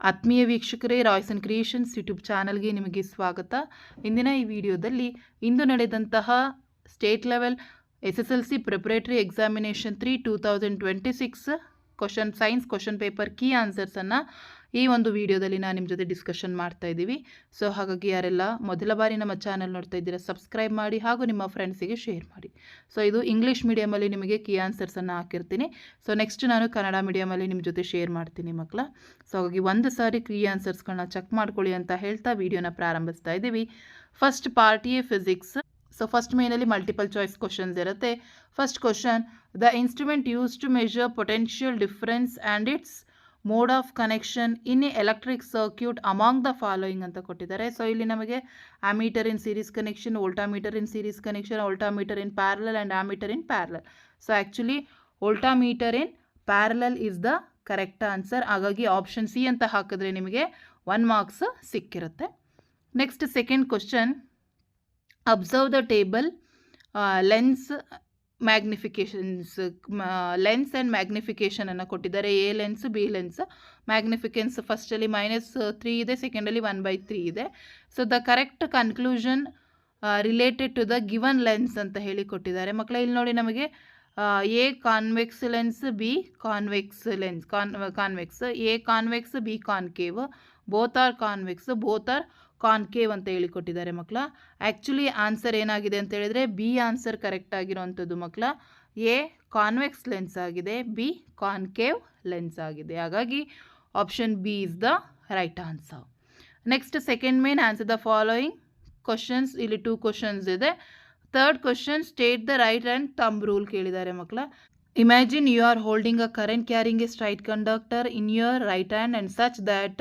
ಆತ್ಮೀಯ ವೀಕ್ಷಕರೇ, Royce and creations YouTube ಚಾನಲ್ಗೆ ನಿಮಗೆ ಸ್ವಾಗತ. ಇಂದಿನ ಈ ವಿಡಿಯೋದಲ್ಲಿ ಇಂದು ನಡೆದಂತಹ state level SSLC preparatory examination 3 2026 science question paper key ಆನ್ಸರ್ಸನ್ನು ಈ ಒಂದು ವಿಡಿಯೋದಲ್ಲಿ ನಾನು ನಿಮ್ಮ ಜೊತೆ ಡಿಸ್ಕಷನ್ ಮಾಡ್ತಾ ಇದ್ದೀವಿ. ಸೊ ಹಾಗಾಗಿ ಯಾರೆಲ್ಲ ಮೊದಲ ಬಾರಿ ನಮ್ಮ ಚಾನಲ್ ನೋಡ್ತಾ ಇದ್ದೀರಾ ಸಬ್ಸ್ಕ್ರೈಬ್ ಮಾಡಿ ಹಾಗೂ ನಿಮ್ಮ ಫ್ರೆಂಡ್ಸಿಗೆ ಶೇರ್ ಮಾಡಿ. ಸೊ ಇದು ಇಂಗ್ಲೀಷ್ ಮೀಡಿಯಮಲ್ಲಿ ನಿಮಗೆ ಕೀ ಆನ್ಸರ್ಸನ್ನು ಹಾಕಿರ್ತೀನಿ. ಸೊ ನೆಕ್ಸ್ಟ್ ನಾನು ಕನ್ನಡ ಮೀಡಿಯಮಲ್ಲಿ ನಿಮ್ಮ ಜೊತೆ ಶೇರ್ ಮಾಡ್ತೀನಿ ಮಕ್ಕಳ. ಸೊ ಹಾಗಾಗಿ ಒಂದು ಸಾರಿ ಕೀ ಆನ್ಸರ್ಸ್ಗಳನ್ನ ಚೆಕ್ ಮಾಡ್ಕೊಳ್ಳಿ ಅಂತ ಹೇಳ್ತಾ ವಿಡಿಯೋನ ಪ್ರಾರಂಭಿಸ್ತಾ ಇದ್ದೀವಿ. First part A physics. So first ಮೇನಲ್ಲಿ ಮಲ್ಟಿಪಲ್ ಚಾಯ್ಸ್ ಕ್ವಶನ್ಸ್ ಇರುತ್ತೆ. First question, the instrument use to measure potential difference and its mode of connection in a electric circuit among the following ಅಂತ ಕೊಟ್ಟಿದ್ದಾರೆ. ಸೊ ಇಲ್ಲಿ ನಮಗೆ ammeter in series connection, voltameter in series connection, voltameter in parallel and ammeter in parallel. So actually voltameter in parallel is the correct answer. ಹಾಗಾಗಿ option C ಅಂತ ಹಾಕಿದ್ರೆ ನಿಮಗೆ 1 marks ಸಿಕ್ಕಿರುತ್ತೆ. Next second question, observe the table lens magnifications lens and magnification ಅನ್ನು ಕೊಟ್ಟಿದ್ದಾರೆ. A lens, B lens. Magnifications ಫಸ್ಟಲ್ಲಿ -3 ಇದೆ, ಸೆಕೆಂಡಲ್ಲಿ 1/3 ಇದೆ. So the correct conclusion related to the given lens ಅಂತ ಹೇಳಿ ಕೊಟ್ಟಿದ್ದಾರೆ. ಮಕ್ಕಳ ಇಲ್ಲಿ ನೋಡಿ, ನಮಗೆ A convex lens, B convex lens, convex, A convex, B concave, both are convex, both are concave ಅಂತ ಹೇಳಿ ಕೊಟ್ಟಿದ್ದಾರೆ ಮಕ್ಕಳ. ಆ್ಯಕ್ಚುಲಿ ಆನ್ಸರ್ ಏನಾಗಿದೆ ಅಂತ ಹೇಳಿದರೆ ಬಿ ಆನ್ಸರ್ ಕರೆಕ್ಟ್ ಆಗಿರೋವಂಥದ್ದು ಮಕ್ಕಳ. ಎ ಕಾನ್ವೆಕ್ಸ್ ಲೆನ್ಸ್ ಆಗಿದೆ, ಬಿ ಕಾನ್ಕೇವ್ ಲೆನ್ಸ್ ಆಗಿದೆ. ಹಾಗಾಗಿ option B is the right answer. Next second main, answer the following questions. ಇಲ್ಲಿ 2 ಕ್ವಶನ್ಸ್ ಇದೆ. Third question, state the right hand thumb rule ಕೇಳಿದ್ದಾರೆ ಮಕ್ಕಳ. Imagine you are holding a current carrying a straight conductor in your right hand and such that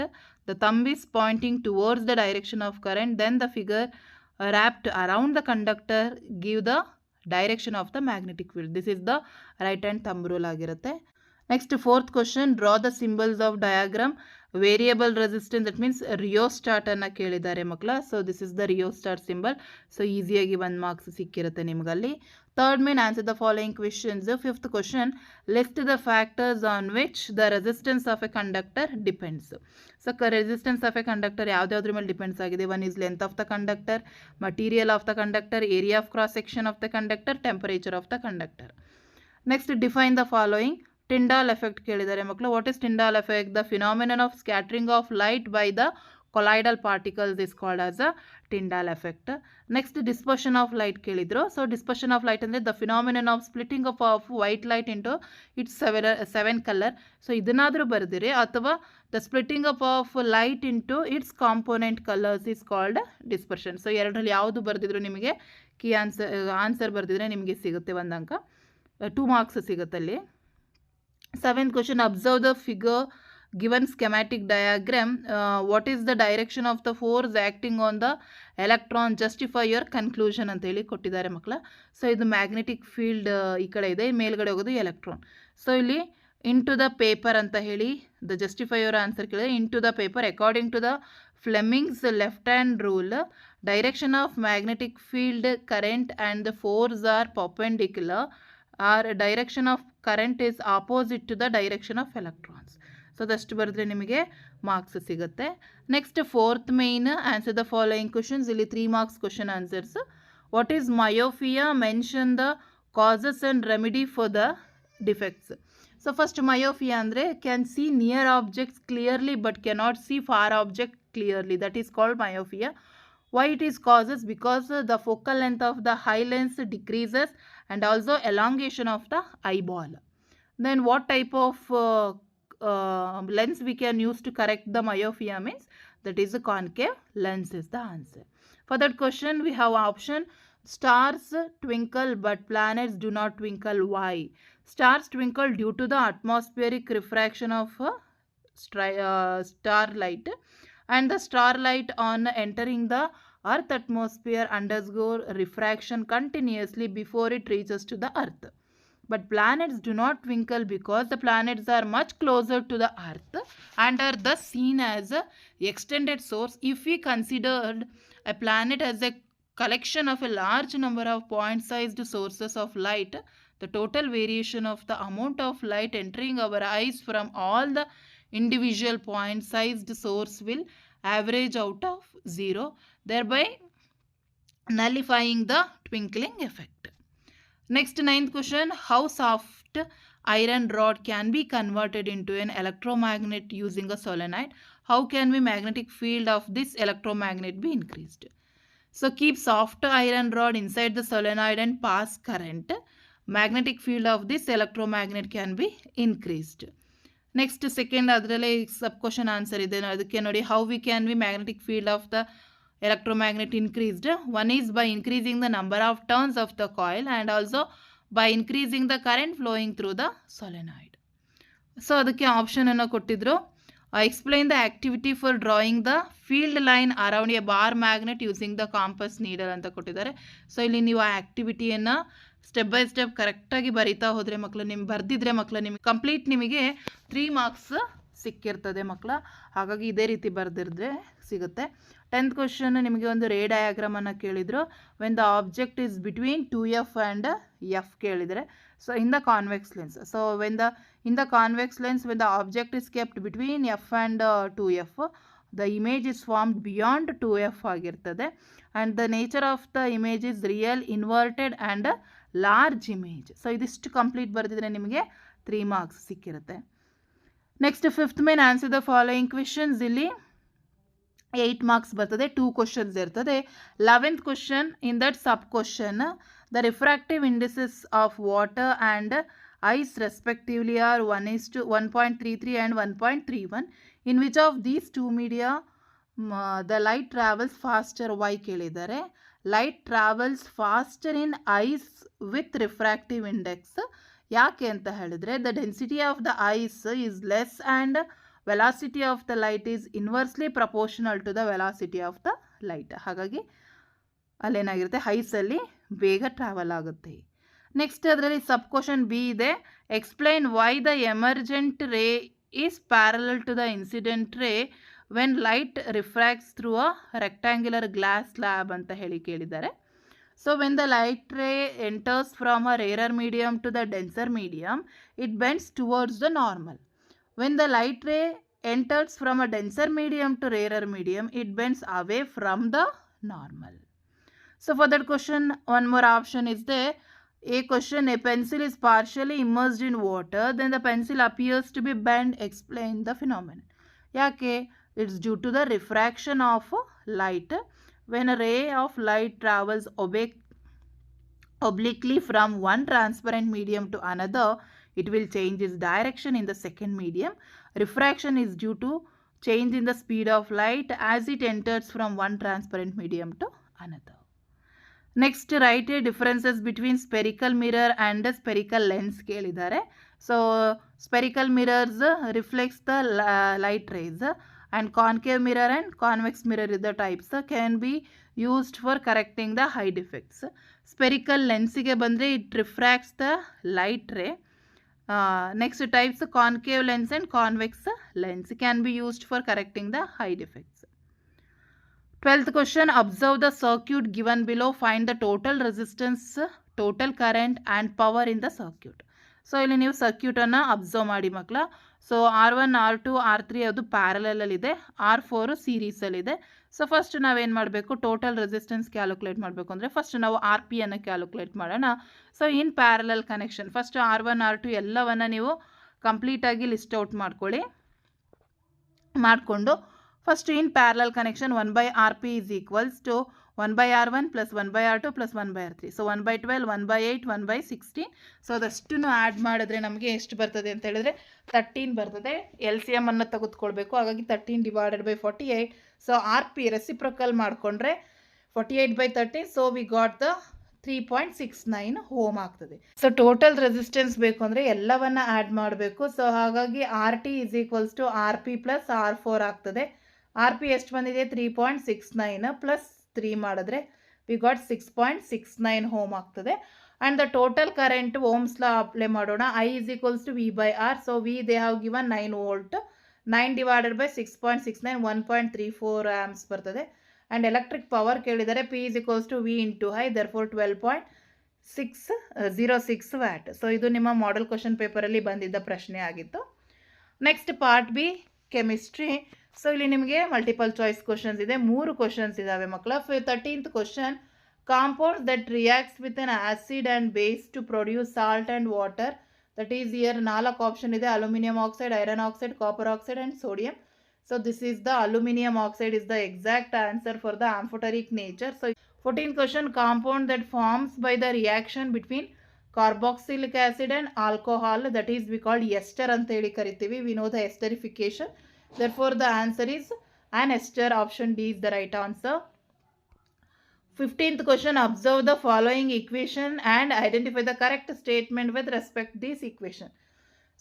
the thumb is pointing towards the direction of current. Then the figure wrapped around the conductor give the direction of the magnetic field. This is the right hand thumb rule ಆಗಿರುತ್ತೆ. Next fourth question, draw the symbols of diagram. Variable resistance, that means rheostat ಅನ್ನು ಕೇಳಿದ್ದಾರೆ ಮಕ್ಕಳ. So this is the rheostat symbol. So ಈಸಿಯಾಗಿ 1 marks ಸಿಕ್ಕಿರುತ್ತೆ ನಿಮಗಲ್ಲಿ. Third main, answer the following questions. Fifth question, list the factors on which the resistance of a conductor depends. So resistance of a conductor ಯಾವುದ್ಯಾವ್ದ್ರ ಮೇಲೆ depends ಆಗಿದೆ? 1 is length of the conductor, material of the conductor, area of cross section of the conductor, temperature of the conductor. Next define the following. Tyndall effect ಕೇಳಿದ್ದಾರೆ ಮಕ್ಕಳು. What is Tyndall effect? The phenomenon of scattering of light by the colloidal particles is called as a Tyndall effect. Next dispersion of light ಕೇಳಿದ್ರು. So dispersion of light ಅಂದರೆ the phenomenon of splitting of white light into its 7 colour. So ಇದನ್ನಾದರೂ ಬರೆದಿರಿ, ಅಥವಾ the splitting of light into its component colours is called dispersion. So ಎರಡರಲ್ಲಿ ಯಾವುದು ಬರೆದಿದ್ರು ನಿಮಗೆ key answer ಬರೆದಿದ್ರೆ ನಿಮಗೆ ಸಿಗುತ್ತೆ 1 ಅಂಕ, 2 marks ಸಿಗುತ್ತಲ್ಲಿ. 7th question, observe the figure given schematic diagram. What is the direction of the force acting on the electron? Justify your conclusion ಅಂತ ಹೇಳಿ ಕೊಟ್ಟಿದ್ದಾರೆ ಮಕ್ಕಳ. ಸೊ ಇದು ಮ್ಯಾಗ್ನೆಟಿಕ್ ಫೀಲ್ಡ್ ಈ ಕಡೆ ಇದೆ, ಮೇಲ್ಗಡೆ ಹೋಗೋದು ಎಲೆಕ್ಟ್ರಾನ್. ಸೊ ಇಲ್ಲಿ ಇಂಟು ದ ಪೇಪರ್ ಅಂತ ಹೇಳಿ ದ ಜಸ್ಟಿಫೈ ಯುವರ್ ಆನ್ಸರ್ ಕೇಳಿದ್ರೆ, into the paper according to the Fleming's left hand rule, direction of magnetic field, current and the force are perpendicular, or direction of current is opposite to the direction of electrons. So ಅದಷ್ಟು ಬರೆದ್ರೆ ನಿಮಗೆ marks ಸಿಗುತ್ತೆ. Next fourth main, answer the following questions. ಇಲ್ಲಿ 3 marks question answers. What is myopia? Mention the causes and remedy for the defects. So first myopia ಅಂದರೆ can see near objects clearly but cannot see far object clearly. That is called myopia. Why it is causes? Because the focal length of the eye lens decreases and also elongation of the eyeball. Then what type of lens we can use to correct the myopia means that is a concave lens is the answer. For that question we have option, stars twinkle but planets do not twinkle. Why? Stars twinkle due to the atmospheric refraction of starlight, and the starlight on entering the earth atmosphere undergo refraction continuously before it reaches to the earth. But planets do not twinkle because the planets are much closer to the earth and are thus seen as a extended source. If we considered a planet as a collection of a large number of point-sized sources of light, the total variation of the amount of light entering our eyes from all the individual point-sized source will average out of 0, thereby nullifying the twinkling effect. Next, ninth question, how soft iron rod can be converted into an electromagnet using a solenoid? How can the magnetic field of this electromagnet be increased? So keep soft iron rod inside the solenoid and pass current. Magnetic field of this electromagnet can be increased. Next, second adralle sub question answer ide adakke nodi, how we can be magnetic field of the electromagnet increased. One is by increasing the number of turns of the coil and also by increasing the current flowing through the solenoid. So adakke option anna kottidru, explain the activity for drawing the field line around a bar magnet using the compass needle anta kottidare. So ಇಲ್ಲಿ ನೀವು ಆ ಆಕ್ಟಿವಿಟಿಯನ್ನು step by step ಕರೆಕ್ಟಾಗಿ ಬರಿತಾ ಹೋದರೆ ಮಕ್ಕಳು, ನಿಮ್ಗೆ ಬರೆದಿದ್ರೆ ಮಕ್ಕಳು ನಿಮಗೆ ಕಂಪ್ಲೀಟ್ ನಿಮಗೆ 3 ಮಾರ್ಕ್ಸ್ ಸಿಕ್ಕಿರ್ತದೆ ಮಕ್ಕಳ. ಹಾಗಾಗಿ ಇದೇ ರೀತಿ ಬರೆದಿದ್ರೆ ಸಿಗುತ್ತೆ. 10th ಕ್ವಶನ್ ನಿಮಗೆ ಒಂದು ರೇ ಡಯಾಗ್ರಾಮನ್ನು ಕೇಳಿದರು. When the object is between 2F and F ಕೇಳಿದರೆ, so in the convex lens. So in the convex lens, when the object is kept between F and 2F, the image is formed beyond 2F ಆಗಿರ್ತದೆ. and the nature of the image is real, inverted and large image. So ಇದಿಷ್ಟು complete ಬರೆದಿದ್ರೆ ನಿಮಗೆ 3 marks ಸಿಕ್ಕಿರುತ್ತೆ. Next 5th main answer the following questions. ಇಲ್ಲಿ 8 marks ಬರ್ತದೆ, 2 questions ಇರ್ತದೆ. 11th question, in that sub question the refractive indices of water and ice respectively are 1.33 and 1.31. in which of these two media the light travels faster? Why ಕೇಳಿದ್ದಾರೆ. light travels faster in ice with refractive index. ಯಾಕೆ ಅಂತ ಹೇಳಿದ್ರೆ, the density of the ice is less and velocity of the light is inversely proportional to the velocity of the light. ಹಾಗಾಗಿ ಅಲ್ಲೇನಾಗಿರುತ್ತೆ, ಐಸಲ್ಲಿ ಬೇಗ travel ಆಗುತ್ತೆ. Next ಅದರಲ್ಲಿ sub question B ಇದೆ, explain why the emergent ray is parallel to the incident ray when light refracts through a rectangular glass slab ಅಂತ ಹೇಳಿ ಕೇಳಿದ್ದಾರೆ. So when the light ray enters from a rarer medium to the denser medium, it bends towards the normal. When the light ray enters from a denser medium to rarer medium, it bends away from the normal. So for that question, one more option is there. A question, a pencil is partially immersed in water, then the pencil appears to be bent. Explain the phenomenon. Yake, it's due to the refraction of light. When a ray of light travels obliquely from one transparent medium to another, it will change its direction in the second medium. Refraction is due to change in the speed of light as it enters from one transparent medium to another. Next, write a differences between spherical mirror and spherical lens ಕೇಳಿದ್ದಾರೆ. So spherical mirrors reflects the light rays and concave mirror and convex mirror is the types can be used for correcting the high defects. Spherical lens ಗೆ ಬಂದರೆ it refracts the light ray. Next types, concave lens and convex lens can be used for correcting the high defects. 12th question, observe the circuit given below, find the total resistance, total current and power in the circuit. So ಇಲ್ಲಿ ನೀವು ಸರ್ಕ್ಯೂಟನ್ನು observe ಮಾಡಿ ಮಕ್ಕಳ. So R1 R2 R3 ಅದು ಪ್ಯಾರಲಲ್ಲಿದೆ, R4 ಸೀರೀಸಲ್ಲಿದೆ. So first ನಾವೇನು ಮಾಡಬೇಕು, total resistance calculate ಮಾಡಬೇಕು ಅಂದರೆ first ನಾವು RP ಅನ್ನು ಕ್ಯಾಲ್ಕುಲೇಟ್ ಮಾಡೋಣ. So in parallel connection first R1 R2 ಎಲ್ಲವನ್ನು ನೀವು ಕಂಪ್ಲೀಟಾಗಿ ಲಿಸ್ಟ್ ಔಟ್ ಮಾಡಿಕೊಂಡು first in parallel connection 1/RP is equals to 1/R1 plus 1/R2 plus 1/R3. So 1/12, 1/8, 1/16. So ಅದಷ್ಟನ್ನು ಆ್ಯಡ್ ಮಾಡಿದ್ರೆ ನಮಗೆ ಎಷ್ಟು ಬರ್ತದೆ ಅಂತ ಹೇಳಿದ್ರೆ 13 ಬರ್ತದೆ. LCM ಅನ್ನು ತೆಗೆದುಕೊಳ್ಬೇಕು. ಹಾಗಾಗಿ 13 divided by 48. So RP reciprocal ಮಾಡಿಕೊಂಡ್ರೆ 48/13. So we got the 3.69 ohm ಆಗ್ತದೆ. ಸೊ ಟೋಟಲ್ ರೆಸಿಸ್ಟೆನ್ಸ್ ಬೇಕು ಅಂದರೆ ಎಲ್ಲವನ್ನು ಆ್ಯಡ್ ಮಾಡಬೇಕು. ಸೊ ಹಾಗಾಗಿ RT is equals to RP plus R4 ಆಗ್ತದೆ. RP ಎಷ್ಟು ಬಂದಿದೆ, 3.69 ಪ್ಲಸ್ 3 ಮಾಡಿದ್ರೆ ವಿ ಗಾಟ್ 6.69 ಓಮ್ ಆಗ್ತದೆ. And the total current Ohm's law apply ಮಾಡೋಣ. I is equals to V/R. So we they have given 9 volt. 9 divided by 6.69 1.34 amps ಬರ್ತದೆ. And electric power ಕೇಳಿದರೆ P is equals to V into I, therefore 12.606 watt. So ಇದು ನಿಮ್ಮ model question ಪೇಪರಲ್ಲಿ ಬಂದಿದ್ದ ಪ್ರಶ್ನೆ ಆಗಿತ್ತು. Next part B chemistry. So ಇಲ್ಲಿ ನಿಮಗೆ ಮಲ್ಟಿಪಲ್ ಚಾಯ್ಸ್ ಕ್ವಶನ್ಸ್ ಇದೆ, 3 ಕ್ವಶನ್ಸ್ ಇದ್ದಾವೆ ಮಕ್ಕಳ. 13th question, compounds that reacts with an acid and base to produce salt and water. That is here 4 option ಇದೆ, aluminium oxide, iron oxide, copper oxide and sodium. So this is the aluminum oxide is the exact answer for the amphoteric nature. So 14th question, compound that forms by the reaction between carboxylic acid and alcohol, that is we called ester anta heli karitivi. We know the esterification, therefore the answer is an ester. Option D is the right answer. 15th question, observe the following equation and identify the correct statement with respect to this equation.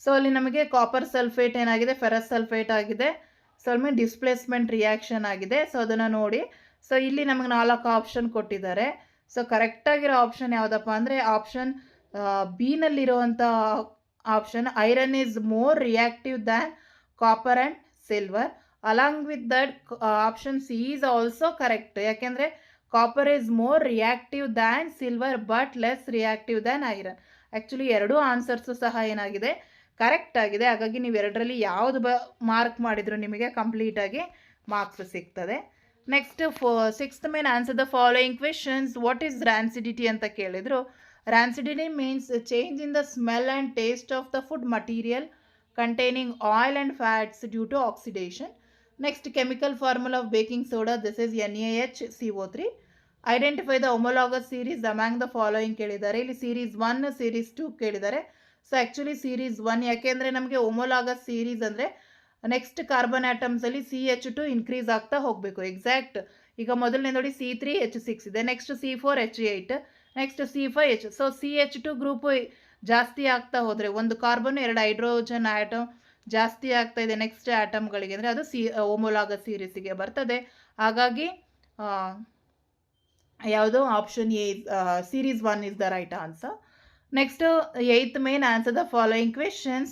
So ಅಲ್ಲಿ ನಮಗೆ copper sulphate ಏನಾಗಿದೆ, ferrous sulphate ಆಗಿದೆ. ಸ್ವಲ್ಪ displacement reaction ಆಗಿದೆ. So ಅದನ್ನು ನೋಡಿ. So ಇಲ್ಲಿ ನಮಗೆ 4 ಆಪ್ಷನ್ ಕೊಟ್ಟಿದ್ದಾರೆ. ಸೊ ಕರೆಕ್ಟಾಗಿರೋ ಆಪ್ಷನ್ ಯಾವುದಪ್ಪ ಅಂದರೆ ಆಪ್ಷನ್ ಬಿನಲ್ಲಿರುವಂಥ option, iron is more reactive than copper and silver. Along with that option C is also correct. ಯಾಕೆಂದರೆ copper is more reactive than silver but less reactive than iron. Actually ಎರಡೂ answers ಸಹ ಏನಾಗಿದೆ, correct ಆಗಿದೆ. ಹಾಗಾಗಿ ನೀವು ಎರಡರಲ್ಲಿ ಯಾವುದು mark ಮಾಡಿದ್ರು ನಿಮಗೆ ಕಂಪ್ಲೀಟಾಗಿ ಮಾರ್ಕ್ಸ್ ಸಿಗ್ತದೆ. Next 6th main answer the following questions. What is rancidity ಅಂತ ಕೇಳಿದರು. Rancidity means change in the smell and taste of the food material containing oil and fats due to oxidation. Next, chemical formula of baking soda, this is NaHCO3. Identify the homologous series among the following ಕೇಳಿದ್ದಾರೆ. ಇಲ್ಲಿ series 1 series 2 ಕೇಳಿದ್ದಾರೆ. So actually series 1 ಯಾಕೆಂದರೆ ನಮಗೆ homologous series ಅಂದರೆ next carbon ಆಟಮ್ಸಲ್ಲಿ CH2 increase ಆಗ್ತಾ ಹೋಗಬೇಕು. Exact ಈಗ ಮೊದಲನೇ ನೋಡಿ C3H6 ಇದೆ, next C4H8, next C5H. So CH2 group ಜಾಸ್ತಿ ಆಗ್ತಾ ಹೋದರೆ ಒಂದು ಕಾರ್ಬನ್ 2 ಹೈಡ್ರೋಜನ್ ಆಟಮ್ ಜಾಸ್ತಿ ಆಗ್ತಾ ಇದೆ ನೆಕ್ಸ್ಟ್ ಆಟಮ್ಗಳಿಗೆ ಅಂದರೆ ಅದು ಹೋಮೋಲಾಗಸ್ ಸೀರೀಸಿಗೆ ಬರ್ತದೆ. ಹಾಗಾಗಿ ಯಾವುದು option A series 1 is the right answer. Next, 8th main answer the following questions.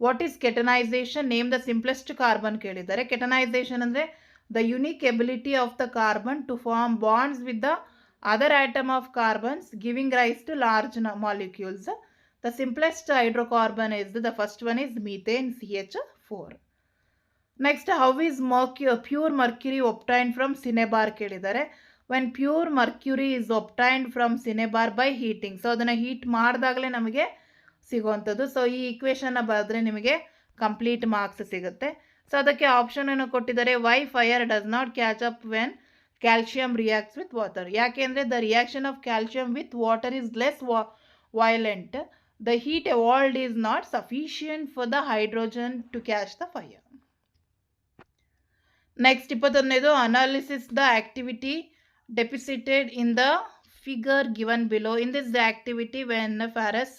What is ketonization? Name the simplest carbon ಕೇಳಿದ್ದಾರೆ. Ketonization ಅಂದರೆ the unique ability of the carbon to form bonds with the other atom of carbons giving rise to large molecules. The simplest hydrocarbon is the first one is methane, CH4. Next, how is pure mercury obtained from cinnabar ಕೇಳಿದ್ದಾರೆ. when pure mercury is obtained from cinnabar by heating. So ಅದನ್ನು heat ಮಾಡಿದಾಗಲೇ ನಮಗೆ ಸಿಗುವಂಥದ್ದು. So ಈ ಈಕ್ವೇಷನ್ನ ಬರೆದ್ರೆ ನಿಮಗೆ complete marks ಸಿಗುತ್ತೆ. So ಅದಕ್ಕೆ ಆಪ್ಷನನ್ನು ಕೊಟ್ಟಿದ್ದಾರೆ. Why fire does not catch up when calcium reacts with water. ಯಾಕೆಂದರೆ the reaction of calcium with water is less violent. The heat evolved is not sufficient for the hydrogen to catch the fire. Next 21ನೇದು, analysis the activity depicted in the figure given below. In this activity, when ferrous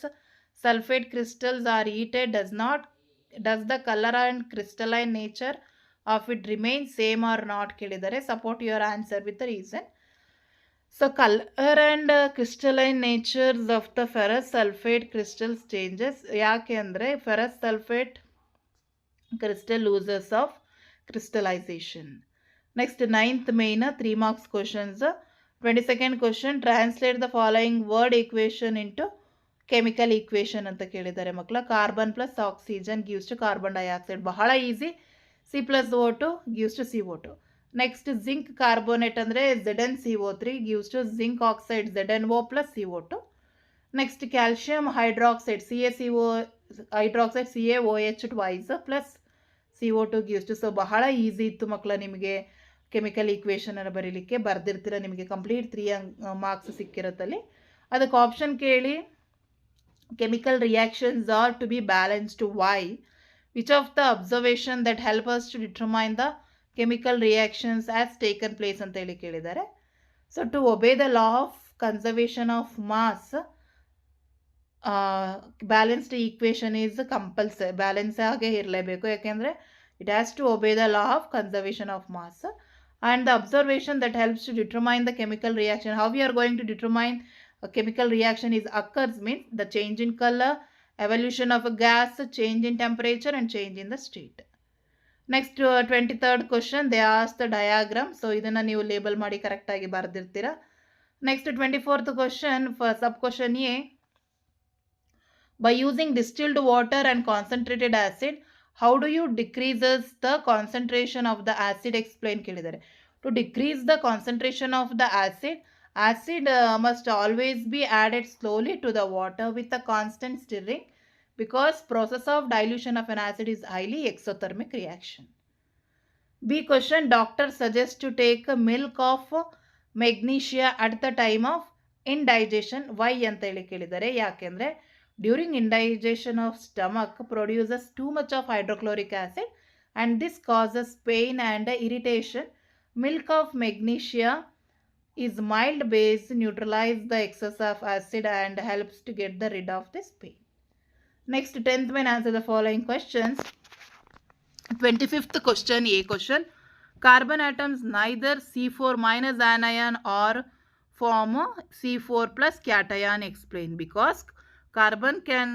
sulfate crystals are heated, does the color and crystalline nature of it remain same or not ಕೇಳಿದ್ದಾರೆ. support your answer with the reason. So color and crystalline natures of the ferrous sulfate crystals changes. ಯಾಕೆ ಅಂದರೆ ferrous sulfate crystal loses of crystallization. Next, 9th main 3 marks questions. 22nd question, translate the following word equation into chemical equation ಅಂತ ಕೇಳಿದ್ದಾರೆ ಮಕ್ಕಳ. Carbon plus oxygen gives to carbon dioxide, ಬಹಳ easy. C+O2 gives to CO2. Next, zinc carbonate ಅಂದರೆ ZnCO3 gives to zinc oxide ZnO plus CO2. Next, calcium hydroxide CaCO hydroxide CaOH twice plus CO2 gives to. So ಬಹಳ easy ಇತ್ತು ಮಕ್ಕಳ, ನಿಮಗೆ chemical ಈಕ್ವೇಷನನ್ನು ಬರೀಲಿಕ್ಕೆ ಬರೆದಿರ್ತೀರ, ನಿಮಗೆ complete 3 marks ಸಿಕ್ಕಿರುತ್ತಲ್ಲಿ. ಅದಕ್ಕೆ option ಕೇಳಿ. Chemical reactions are to be balanced. Why? Which of the observation that help us to determine the chemical reactions as taken place ಅಂತ ಹೇಳಿ ಕೇಳಿದ್ದಾರೆ. So to obey the law of conservation of mass, balanced equation is compulsory, balance ಆಗೇ ಇರಲೇಬೇಕು. ಯಾಕೆಂದರೆ it has to obey the law of conservation of mass. And the observation that helps to determine the chemical reaction. How we are going to determine a chemical reaction is occurs means the change in color, evolution of a gas, change in temperature and change in the state. Next, 23rd question, they ask the diagram. So ಇದನ್ನು ನೀವು label ಮಾಡಿ ಕರೆಕ್ಟಾಗಿ ಬರೆದಿರ್ತೀರಾ. Next, 24th question, for sub question A, by using distilled water and concentrated acid, how do you decreases the concentration of the acid explain ಕೇಳಿದ್ದಾರೆ. To decrease the concentration of the acid must always be added slowly to the water with a constant stirring because process of dilution of an acid is highly exothermic reaction. B question, doctor suggests to take milk of magnesia at the time of indigestion. Why ಅಂತ ಹೇಳಿ ಕೇಳಿದ್ದಾರೆ. ಯಾಕೆಂದರೆ during indigestion of stomach produces too much of hydrochloric acid and this causes pain and irritation. Milk of magnesia is mild base, neutralize the excess of acid and helps to get the rid of this pain. Next, 10th main answer the following questions. 25th question, A question. Carbon atoms neither C4 minus anion or form C4 plus cation. Explain. Because carbon can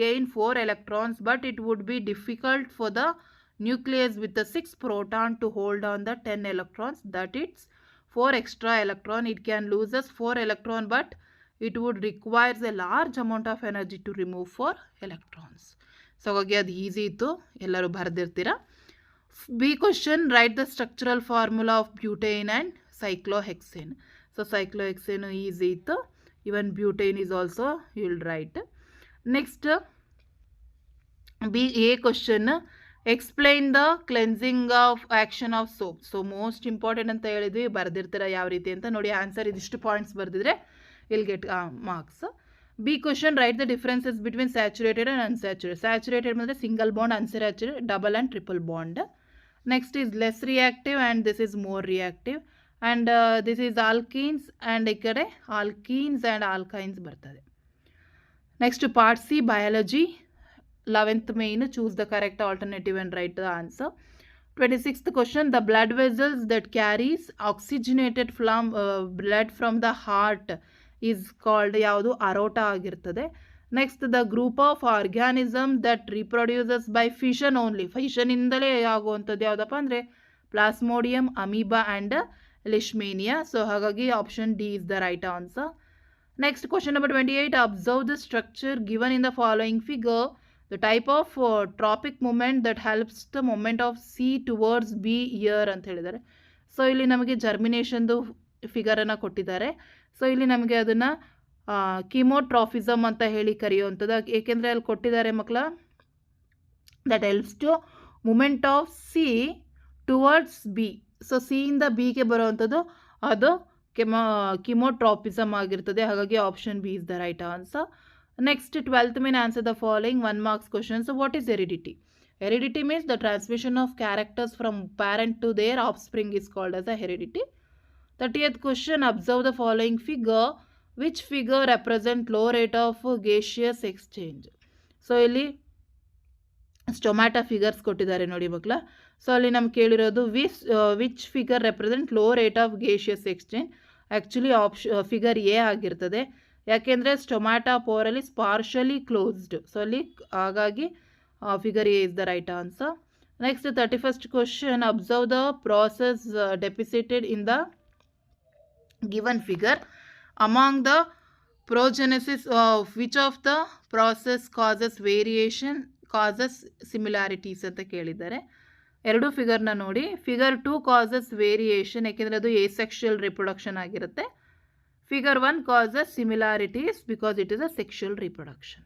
gain 4 electrons, but it would be difficult for the nucleus with the 6 proton to hold on the 10 electrons. That it's 4 extra electron. It can loses 4 electron, but it would requires a large amount of energy to remove 4 electrons. So ಹಾಗಾಗಿ ಅದು easy ಇತ್ತು, ಎಲ್ಲರೂ ಬರೆದಿರ್ತೀರಾ. B question, write the structural formula of butane and cyclohexane. So cyclohexane easy ಇತ್ತು, even butane is also you will write. Next, A question, explain the cleansing of action of soap. So most important ಅಂತ ಹೇಳಿದ್ವಿ, ಬರೆದಿರ್ತೀರ ಯಾವ ರೀತಿ ಅಂತ ನೋಡಿ. Answer ಇದಿಷ್ಟು points ಬರೆದಿದ್ರೆ you'll get marks. B question, write the differences between saturated and unsaturated. Saturated ಅಂದರೆ single bond, unsaturated double and triple bond. Next is less reactive and this is more reactive, and this is alkenes and ಈ ಕಡೆ alkenes and alkynes ಬರ್ತದೆ. Next part C, biology. 11th main, choose the correct alternative and write the answer. 26th question, the blood vessels that carries oxygenated blood from the heart is called ಯಾವುದು? ಅರೋಟಾ ಆಗಿರ್ತದೆ. Next, the group of organism that reproduces by fission only. ಫಿಷನಿಂದಲೇ ಆಗುವಂಥದ್ದು ಯಾವುದಪ್ಪ ಅಂದರೆ plasmodium, amoeba and leishmania. So ಹಾಗಾಗಿ option D is the right answer. Next question number 28, observe the structure given in the following figure. The type of tropic movement that helps the movement of C towards B here ಅಂತ ಹೇಳಿದ್ದಾರೆ. So ಇಲ್ಲಿ ನಮಗೆ ಜರ್ಮಿನೇಷನ್ದು ಫಿಗರನ್ನು ಕೊಟ್ಟಿದ್ದಾರೆ. So ಇಲ್ಲಿ ನಮಗೆ ಅದನ್ನು ಕಿಮೋಟ್ರಾಫಿಸಮ್ ಅಂತ ಹೇಳಿ ಕರೆಯುವಂಥದ್ದು, ಏಕೆಂದರೆ ಅಲ್ಲಿ ಕೊಟ್ಟಿದ್ದಾರೆ ಮಕ್ಕಳ, that helps to movement of C towards B. So ಸಿಯಿಂದ ಬಿಗೆ ಬರುವಂಥದ್ದು ಅದು ಕಿಮೋಟ್ರಾಫಿಸಮ್ ಆಗಿರ್ತದೆ. ಹಾಗಾಗಿ option B is the right answer. Next 12th main, answer the following 1 marks questions. So what is heredity? Heredity means the transmission of characters from parent to their offspring is called as a heredity. 30th question, observe the following figure. Which figure represent low rate of gaseous exchange? So ಇಲ್ಲಿ stomata figures ಕೊಟ್ಟಿದ್ದಾರೆ ನೋಡಿ ಮಕ್ಕಳ. So ಅಲ್ಲಿ ನಮ್ಗೆ ಕೇಳಿರೋದು which figure represent low rate of gaseous exchange. Actually figure A ಆಗಿರ್ತದೆ, ಯಾಕೆಂದರೆ stomata ಪೋರಲ್ಲಿ ಪಾರ್ಷಲಿ ಕ್ಲೋಸ್ಡ್. ಸೊ ಅಲ್ಲಿ ಹಾಗಾಗಿ figure A is the right answer. Next 31st question, observe the process depicted in the given figure. Among the progenesis of which of the process causes variation, causes similarities ಅಂತ ಕೇಳಿದ್ದಾರೆ. ಎರಡು ಫಿಗರ್ನ ನೋಡಿ. Figure 2 causes variation, ಯಾಕೆಂದರೆ ಅದು asexual reproduction ಆಗಿರುತ್ತೆ. Figure 1 causes similarities because it is asexual reproduction.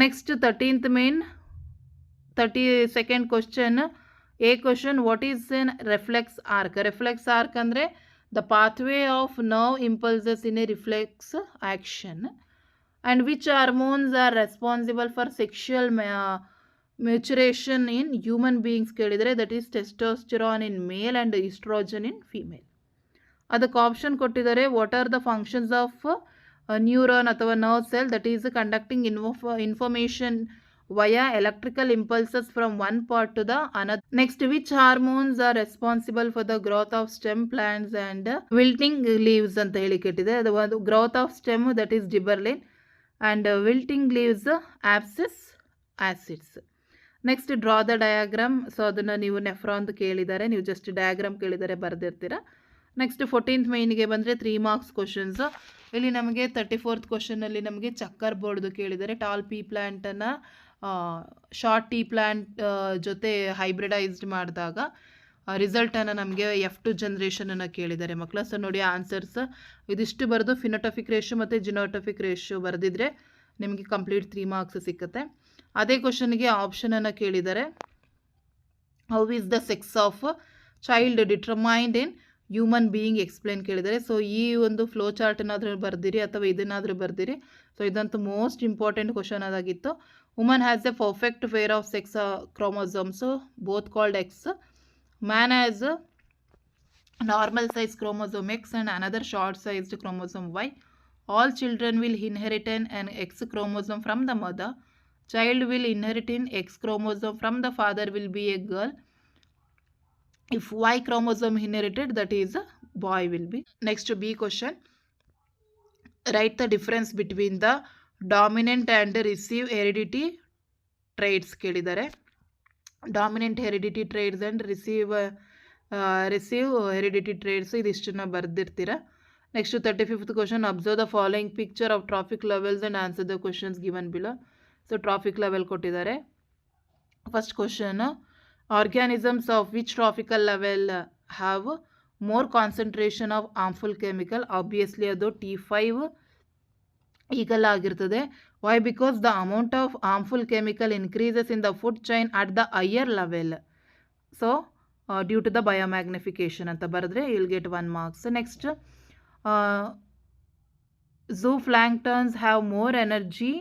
Next 13th main, 32nd question, A question, what is an reflex arc? Reflex arc ಅಂದರೆ the pathway of nerve impulses in a reflex action. And which hormones are responsible for sexual maturation in human beings ಕೇಳಿದರೆ, that is testosterone in male and estrogen in female. ಅದಕ್ಕೆ option ಕೊಟ್ಟಿದ್ದಾರೆ, what are the functions of neuron ಅಥವಾ nerve cell that is conducting information via electrical impulses from one part to the another. Next, which hormones are responsible for the growth of stem plants and wilting leaves ಅಂತ ಹೇಳಿ ಕೇಳಿದೆ. ಅದು ಒಂದು growth of stem that is gibberellin and wilting leaves abscisic acids. Next, draw the diagram. So ಅದನ್ನು ನೀವು nephron ಕೇಳಿದ್ದಾರೆ, ನೀವು just diagram ಕೇಳಿದರೆ ಬರೆದಿರ್ತೀರ. ನೆಕ್ಸ್ಟ್ 14th ಮೈನಿಗೆ ಬಂದರೆ 3 marks ಕ್ವಶನ್ಸು. ಇಲ್ಲಿ ನಮಗೆ 34th ಕ್ವಶನಲ್ಲಿ ನಮಗೆ ಚಕ್ಕರ್ ಬೋರ್ಡ್ದು ಕೇಳಿದ್ದಾರೆ. ಟಾಲ್ ಪೀ ಪ್ಲ್ಯಾಂಟನ್ನು ಶಾರ್ಟ್ ಟೀ ಪ್ಲ್ಯಾಂಟ್ ಜೊತೆ ಹೈಬ್ರಿಡೈಸ್ಡ್ ಮಾಡಿದಾಗ ರಿಸಲ್ಟನ್ನು ನಮಗೆ F2 ಜನ್ರೇಷನನ್ನು ಕೇಳಿದ್ದಾರೆ ಮಕ್ಕಳ. ಸೊ ನೋಡಿ ಆನ್ಸರ್ಸ್ ಇದಿಷ್ಟು ಬರೆದು ಫಿನೋಟೋಫಿಕ್ ರೇಷಿಯೋ ಮತ್ತು ಜಿನೋಟೋಫಿಕ್ ರೇಷಿಯೋ ಬರೆದಿದ್ರೆ ನಿಮಗೆ ಕಂಪ್ಲೀಟ್ 3 ಮಾರ್ಕ್ಸ್ ಸಿಕ್ಕುತ್ತೆ. ಅದೇ ಕ್ವಶನ್ಗೆ ಆಪ್ಷನನ್ನು ಕೇಳಿದ್ದಾರೆ. How is the sex of child determined in human being explain ಕೇಳಿದ್ದಾರೆ. ಸೊ ಈ ಒಂದು ಫ್ಲೋ ಚಾರ್ಟನ್ನಾದರೂ ಬರ್ದಿರಿ ಅಥವಾ ಇದನ್ನಾದರೂ ಬರ್ದಿರಿ. ಸೊ ಇದಂತೂ ಮೋಸ್ಟ್ ಇಂಪಾರ್ಟೆಂಟ್ ಕ್ವಶನ್ ಅದಾಗಿತ್ತು. Woman has a perfect pair of sex chromosomes both called X. Man has a normal size chromosome X and another short sized chromosome Y. All children will inherit an X chromosome from the mother. Child will inherit in X chromosome from the father will be a girl. If Y chromosome inherited, that is a boy will be. Next B question. Write the difference between the dominant and recessive heredity traits ಕೇಳಿದ್ದಾರೆ. Dominant heredity traits and recessive heredity traits ಇದಿಷ್ಟನ್ನು ಬರೆದಿರ್ತೀರ. Next 35th question. Observe the following picture of trophic levels and answer the questions given below. So trophic level ಕೊಟ್ಟಿದ್ದಾರೆ. First question, organisms of which trophic level have more concentration of harmful chemical. Obviously ಅದು T5 ಈಗಲ್ಲ ಆಗಿರ್ತದೆ. Why? Because the amount of harmful chemical increases in the food chain at the higher level. So, due to the biomagnification ಅಂತ ಬರೆದ್ರೆ you'll get 1 marks. Next, zooplanktons have more energy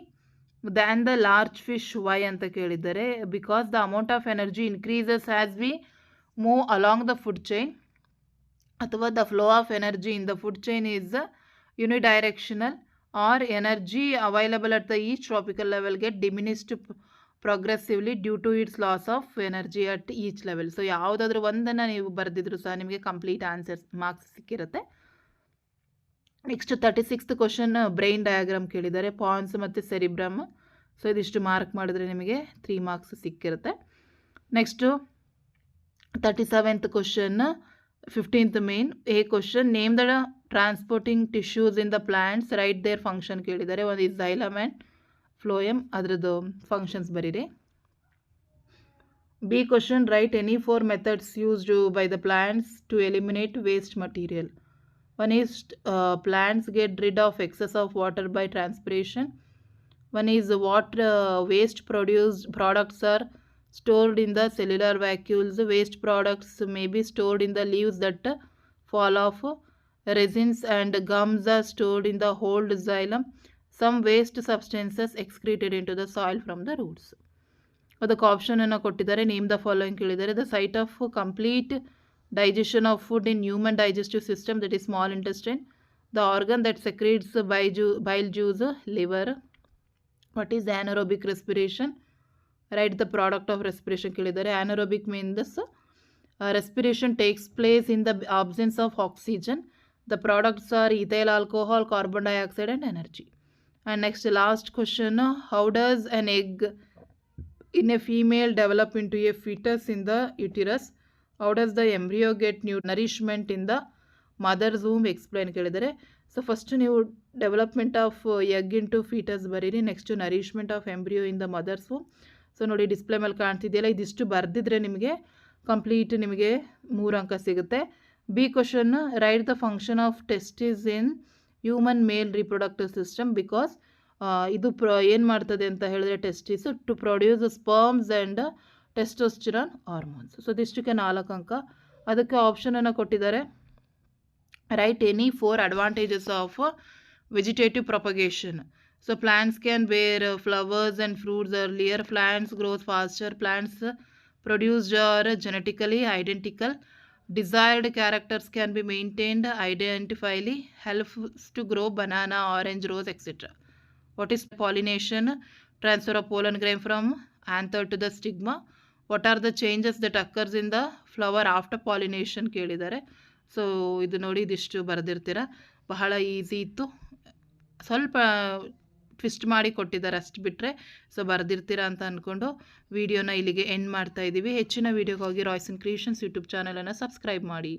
than the large fish. Why ಅಂತ ಕೇಳಿದ್ದಾರೆ. Because the amount of energy increases as we move along the food chain. ಅಥವಾ the flow of energy in the food chain is unidirectional. Or energy available at the each tropical level get diminished progressively due to its loss of energy at each level. So ಯಾವುದಾದ್ರೂ ಒಂದನ್ನು ನೀವು ಬರೆದಿದ್ರು ಸಹ ನಿಮಗೆ complete answers marks ಸಿಕ್ಕಿರುತ್ತೆ. Next 36th question, brain diagram ಕೇಳಿದ್ದಾರೆ. Pons ಮತ್ತು cerebrum. So ಇದಿಷ್ಟು ಮಾರ್ಕ್ ಮಾಡಿದ್ರೆ ನಿಮಗೆ 3 ಮಾರ್ಕ್ಸ್ ಸಿಕ್ಕಿರುತ್ತೆ. Next 37th question, 15th main. A question, name the transporting tissues in the plants, write their function ಕೇಳಿದ್ದಾರೆ. ಒಂದು ಇಸ್ ಝೈಲಮ್ ಆ್ಯಂಡ್ ಫ್ಲೋಯಮ್, ಅದರದ್ದು functions ಬರೀರಿ. B question, write any 4 methods used by the plants to eliminate waste material. One is plants get rid of excess of water by transpiration. One is water waste products are stored in the cellular vacuoles. Waste products may be stored in the leaves that fall off. Resins and gums are stored in the old xylem. Some waste substances excreted into the soil from the roots. ಅದಕ್ಕೆ ಆಪ್ಷನನ್ನು ಕೊಟ್ಟಿದ್ದಾರೆ. Name the following ಕೇಳಿದ್ದಾರೆ. The site of complete digestion of food in human digestive system, that is small intestine. The organ that secretes bile juice, liver. What is anaerobic respiration? Write the product of respiration ಕೇಳಿದ್ದಾರೆ. Anaerobic means respiration takes place in the absence of oxygen. The products are ethyl alcohol, carbon dioxide and energy. And next, last question, how does an egg in a female develop into a fetus in the uterus? How does the embryo get nourishment in the mother's womb? Explain ಕೇಳಿದ್ದಾರೆ. So first ನೀವು development of egg into foetus ಬರೀರಿ. Next nourishment of embryo in the mother's womb. So ನೋಡಿ display ಮೇಲೆ ಕಾಣ್ತಿದೆಯಲ್ಲ, ಇದಿಷ್ಟು ಬರೆದಿದ್ರೆ ನಿಮಗೆ complete ನಿಮಗೆ 3 ಅಂಕ ಸಿಗುತ್ತೆ. B question, write the function of testis in human male reproductive system. Because ಇದು ಏನು ಮಾಡ್ತದೆ ಅಂತ ಹೇಳಿದ್ರೆ testis to produce sperms and testosterone hormones. So ಇದಿಷ್ಟಕ್ಕೆ 4 ಅಂಕ. ಅದಕ್ಕೆ ಆಪ್ಷನನ್ನು ಕೊಟ್ಟಿದ್ದಾರೆ. Write any 4 advantages of vegetative propagation. So plants can bear flowers and fruits earlier. Plants grow faster. Plants produced are genetically identical. Desired characters can be maintained identically. Helps to grow banana, orange, rose, etc. What is pollination? Transfer of pollen grain from anther to the stigma. What are the changes that occurs in the flower after pollination ಕೇಳಿದ್ದಾರೆ. So ಇದು ನೋಡಿ ಇದಿಷ್ಟು ಬರೆದಿರ್ತೀರ. ಬಹಳ easy ಇತ್ತು. ಸ್ವಲ್ಪ twist ಮಾಡಿ ಕೊಟ್ಟಿದ್ದಾರೆ ಅಷ್ಟು ಬಿಟ್ಟರೆ. ಸೊ ಬರೆದಿರ್ತೀರಾ ಅಂತ ಅಂದ್ಕೊಂಡು ವಿಡಿಯೋನ ಇಲ್ಲಿಗೆ ಎಂಡ್ ಮಾಡ್ತಾ ಇದ್ದೀವಿ. ಹೆಚ್ಚಿನ ವೀಡಿಯೋಗಾಗಿ ರಾಯ್ಸನ್ ಕ್ರಿಯೇಷನ್ಸ್ ಯೂಟ್ಯೂಬ್ ಚಾನಲನ್ನು ಸಬ್ಸ್ಕ್ರೈಬ್ ಮಾಡಿ.